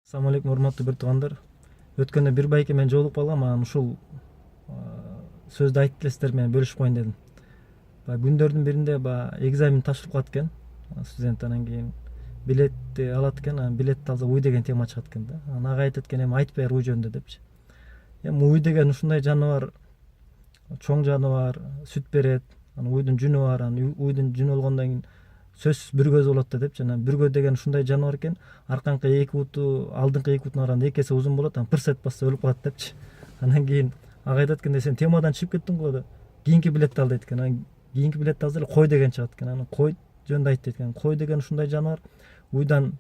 Assalamu алейкум, урматтуу бир туугандар. Өткөндө бир байке менен жолугуп калгам, анан ушул сөздү айтып келесиздер менен бөлүшүп коеюн дедим. Баягы күндөрдүн биринде экзамен тапшырып калат экен студент, анан кийин билетти алат экен, анан билетти алса уй деген тема чыгат экен да. Анан ага айтат экен, эми айтып бер уй жөнүндө депчи. Эми уй деген ушундай жаныбар, чоң жаныбар, сүт берет, анан уйдун жүнү бар, анан уйдун жүнү болгондон кийин сөзсүз бир көзү болот да депчи. Анан бир көз деген ушундай жаныбар экен, аркаңкы эки буту алдыңкы эки бутуна караганда эки эсе узун болот, анан пырс этип басса өлүп калат депчи. Анан кийин ага айтат экен, сен темадан чыгып кеттиң го деп, кийинки билетти ал дейт экен. Анан кийинки билетти алса эле кой деген чыгат экен. Анан кой жөнүндө айт дейт экен. Кой деген ушундай жаныбар, уйдан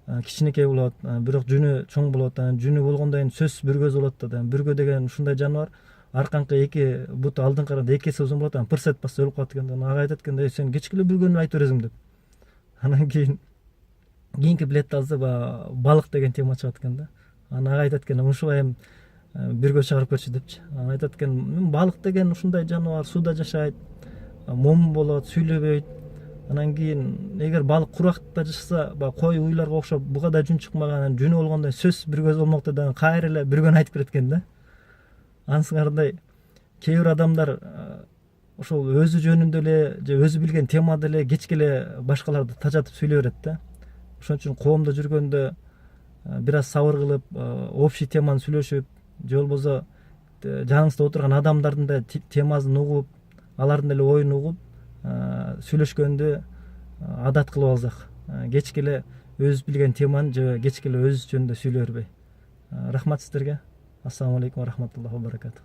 кичинекей болот, бирок жүнү чоң болот. Анан жүнү болгондон кийин сөзсүз бир көзү болот да. Бир көө деген ушундай жаныбар, аркаңкы эки буту алдыңкы караганда эки эсе узун болот, анан пырс этип басса өлүп калат экен. Анан ага айтат экен, сен кечке эле бир көөнү айтып бересиң деп. Анан кийин кийинки билетти алса балык деген тема чыгат экен да. Анан ага айтат экен, ушуга эми бир көз чыгарып көрчү депчи. Анан айтат экен, балык деген ушундай жаныбар, сууда жашайт, момун болот, сүйлөбөйт. Анан кийин эгер балык куракта жашаса, баягы кой уйларга окшоп буга да жүн чыкмаган, анан жүнү болгондон сөзсүз бир көз болмок деп, анан кайра эле бир көөнү айтып берет экен да. Анысыңардай кээ бир адамдар ошол өзү жөнүндө эле же өзү билген темада эле кечке эле башкаларды тажатып сүйлөй берет да. Ошон үчүн коомдо жүргөндө бир аз сабыр кылып, общий теманы сүйлөшүп, же болбосо жаныңызда отурган адамдардын да темасын угуп, алардын деле оюн угуп сүйлөшкөндү адат кылып алсак, кечке эле өзүбүз билген теманы же кечке эле өзүбүз жөнүндө сүйлөй бербей. Рахмат сиздерге. Ассаламу алейкум ва рахматуллахи ва баракатух.